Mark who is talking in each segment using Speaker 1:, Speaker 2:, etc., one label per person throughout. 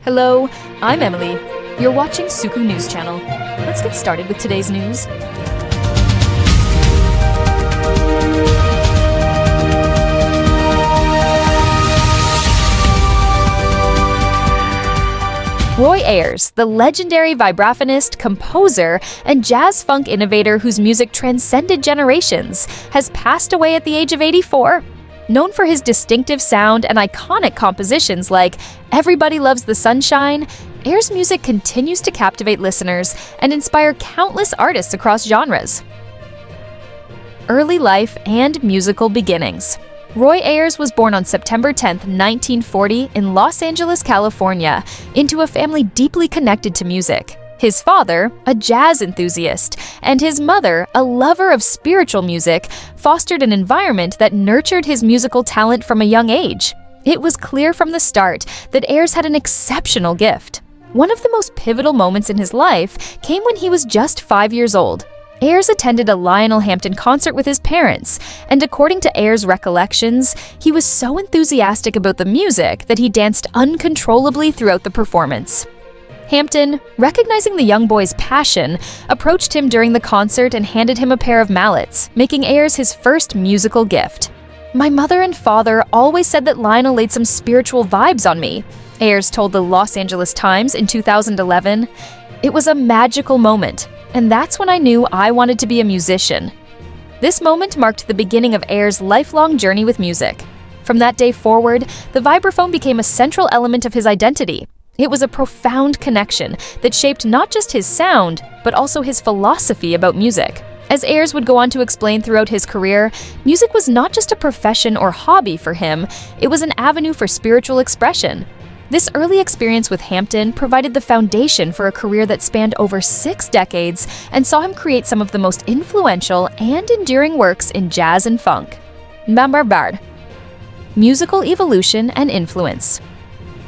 Speaker 1: Hello, I'm Emily. You're watching Suku News Channel. Let's get started with today's news. Roy Ayers, the legendary vibraphonist, composer, and jazz-funk innovator whose music transcended generations, has passed away at the age of 84. Known for his distinctive sound and iconic compositions like Everybody Loves the Sunshine, Ayers' music continues to captivate listeners and inspire countless artists across genres. Early life and musical beginnings. Roy Ayers was born on September 10, 1940, in Los Angeles, California, into a family deeply connected to music. His father, a jazz enthusiast, and his mother, a lover of spiritual music, fostered an environment that nurtured his musical talent from a young age. It was clear from the start that Ayers had an exceptional gift. One of the most pivotal moments in his life came when he was just 5 years old. Ayers attended a Lionel Hampton concert with his parents, and according to Ayers' recollections, he was so enthusiastic about the music that he danced uncontrollably throughout the performance. Hampton, recognizing the young boy's passion, approached him during the concert and handed him a pair of mallets, making Ayers his first musical gift. "My mother and father always said that Lionel laid some spiritual vibes on me," Ayers told the Los Angeles Times in 2011. "It was a magical moment, and that's when I knew I wanted to be a musician." This moment marked the beginning of Ayers' lifelong journey with music. From that day forward, the vibraphone became a central element of his identity. It was a profound connection that shaped not just his sound, but also his philosophy about music. As Ayers would go on to explain throughout his career, music was not just a profession or hobby for him, it was an avenue for spiritual expression. This early experience with Hampton provided the foundation for a career that spanned over 6 decades and saw him create some of the most influential and enduring works in jazz and funk. Bambarbard. Musical evolution and influence.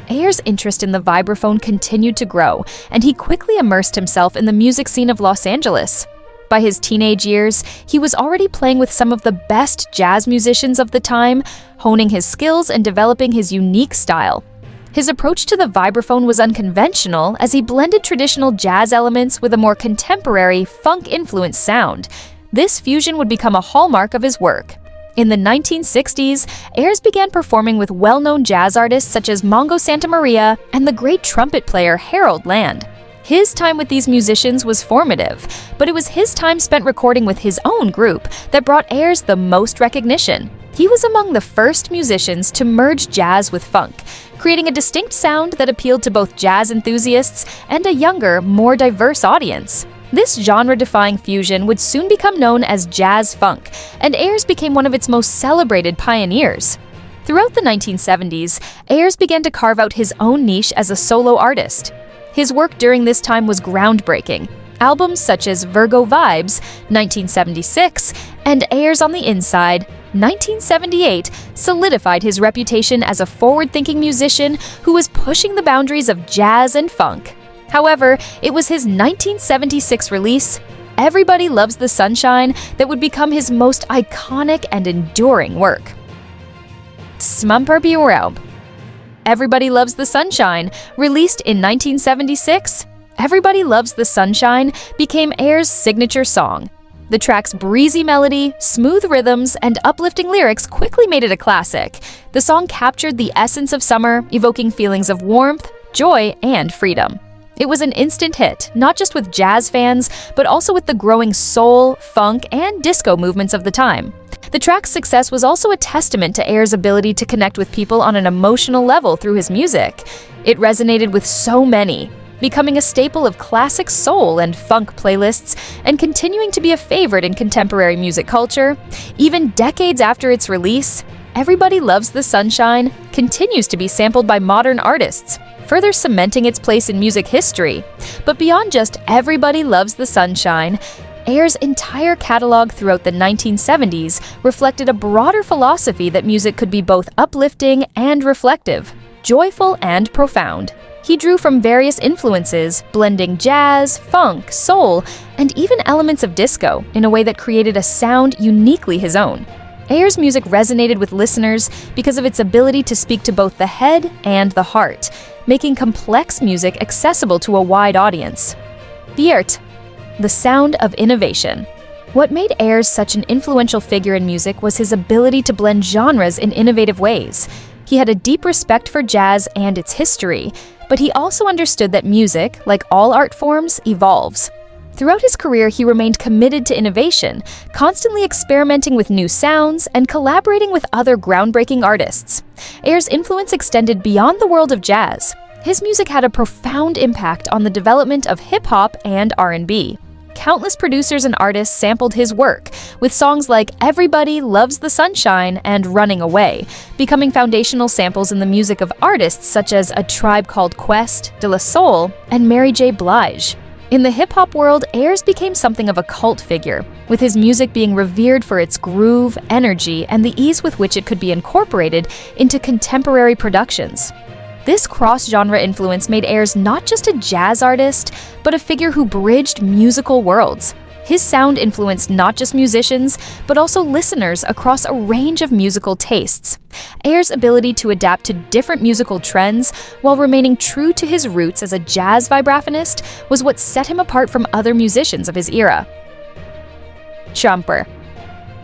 Speaker 1: Ayers' interest in the vibraphone continued to grow, and he quickly immersed himself in the music scene of Los Angeles. By his teenage years, he was already playing with some of the best jazz musicians of the time, honing his skills and developing his unique style. His approach to the vibraphone was unconventional as he blended traditional jazz elements with a more contemporary, funk-influenced sound. This fusion would become a hallmark of his work. In the 1960s, Ayers began performing with well-known jazz artists such as Mongo Santamaria and the great trumpet player Harold Land. His time with these musicians was formative, but it was his time spent recording with his own group that brought Ayers the most recognition. He was among the first musicians to merge jazz with funk, creating a distinct sound that appealed to both jazz enthusiasts and a younger, more diverse audience. This genre-defying fusion would soon become known as jazz funk, and Ayers became one of its most celebrated pioneers. Throughout the 1970s, Ayers began to carve out his own niche as a solo artist. His work during this time was groundbreaking. Albums such as Virgo Vibes, 1976, and Ayers on the Inside, 1978, solidified his reputation as a forward-thinking musician who was pushing the boundaries of jazz and funk. However, it was his 1976 release, Everybody Loves the Sunshine, that would become his most iconic and enduring work. Smumperbiuraub. Everybody Loves the Sunshine, released in 1976, Everybody Loves the Sunshine became Ayers' signature song. The track's breezy melody, smooth rhythms, and uplifting lyrics quickly made it a classic. The song captured the essence of summer, evoking feelings of warmth, joy, and freedom. It was an instant hit, not just with jazz fans, but also with the growing soul, funk, and disco movements of the time. The track's success was also a testament to Ayers' ability to connect with people on an emotional level through his music. It resonated with so many, becoming a staple of classic soul and funk playlists and continuing to be a favorite in contemporary music culture. Even decades after its release, Everybody Loves the Sunshine continues to be sampled by modern artists, further cementing its place in music history. But beyond just Everybody Loves the Sunshine, Ayers' entire catalog throughout the 1970s reflected a broader philosophy that music could be both uplifting and reflective, joyful and profound. He drew from various influences, blending jazz, funk, soul, and even elements of disco in a way that created a sound uniquely his own. Ayers' music resonated with listeners because of its ability to speak to both the head and the heart, making complex music accessible to a wide audience. Viert, the sound of innovation. What made Ayers such an influential figure in music was his ability to blend genres in innovative ways. He had a deep respect for jazz and its history, but he also understood that music, like all art forms, evolves. Throughout his career, he remained committed to innovation, constantly experimenting with new sounds and collaborating with other groundbreaking artists. Ayers' influence extended beyond the world of jazz. His music had a profound impact on the development of hip-hop and R&B. Countless producers and artists sampled his work, with songs like Everybody Loves the Sunshine and Running Away, becoming foundational samples in the music of artists such as A Tribe Called Quest, De La Soul, and Mary J. Blige. In the hip-hop world, Ayers became something of a cult figure, with his music being revered for its groove, energy, and the ease with which it could be incorporated into contemporary productions. This cross-genre influence made Ayers not just a jazz artist, but a figure who bridged musical worlds. His sound influenced not just musicians, but also listeners across a range of musical tastes. Ayers' ability to adapt to different musical trends while remaining true to his roots as a jazz vibraphonist was what set him apart from other musicians of his era. Champer.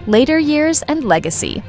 Speaker 1: Later years and legacy.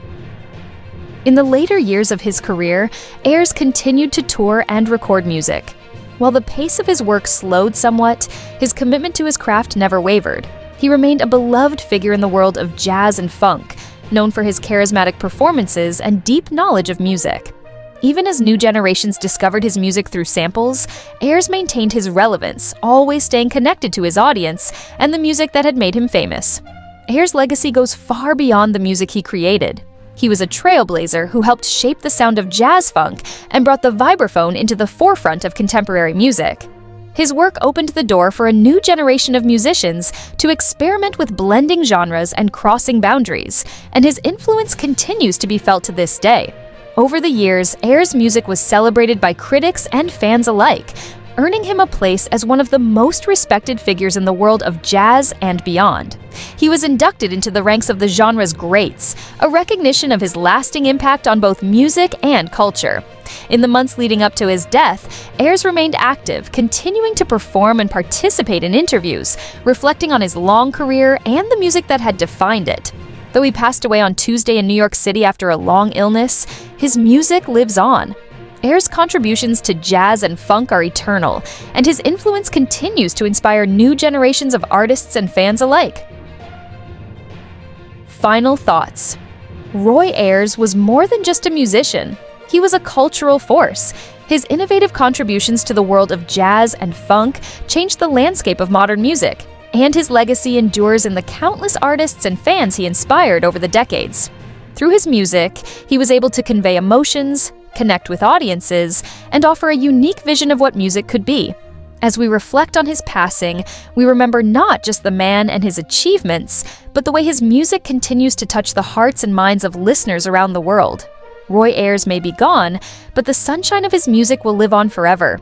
Speaker 1: In the later years of his career, Ayers continued to tour and record music. While the pace of his work slowed somewhat, his commitment to his craft never wavered. He remained a beloved figure in the world of jazz and funk, known for his charismatic performances and deep knowledge of music. Even as new generations discovered his music through samples, Ayers maintained his relevance, always staying connected to his audience and the music that had made him famous. Ayers' legacy goes far beyond the music he created. He was a trailblazer who helped shape the sound of jazz funk and brought the vibraphone into the forefront of contemporary music. His work opened the door for a new generation of musicians to experiment with blending genres and crossing boundaries, and his influence continues to be felt to this day. Over the years, Ayers' music was celebrated by critics and fans alike, earning him a place as one of the most respected figures in the world of jazz and beyond. He was inducted into the ranks of the genre's greats, a recognition of his lasting impact on both music and culture. In the months leading up to his death, Ayers remained active, continuing to perform and participate in interviews, reflecting on his long career and the music that had defined it. Though he passed away on Tuesday in New York City after a long illness, his music lives on. Ayers' contributions to jazz and funk are eternal, and his influence continues to inspire new generations of artists and fans alike. Final thoughts. Roy Ayers was more than just a musician. He was a cultural force. His innovative contributions to the world of jazz and funk changed the landscape of modern music, and his legacy endures in the countless artists and fans he inspired over the decades. Through his music, he was able to convey emotions, connect with audiences, and offer a unique vision of what music could be. As we reflect on his passing, we remember not just the man and his achievements, but the way his music continues to touch the hearts and minds of listeners around the world. Roy Ayers may be gone, but the sunshine of his music will live on forever,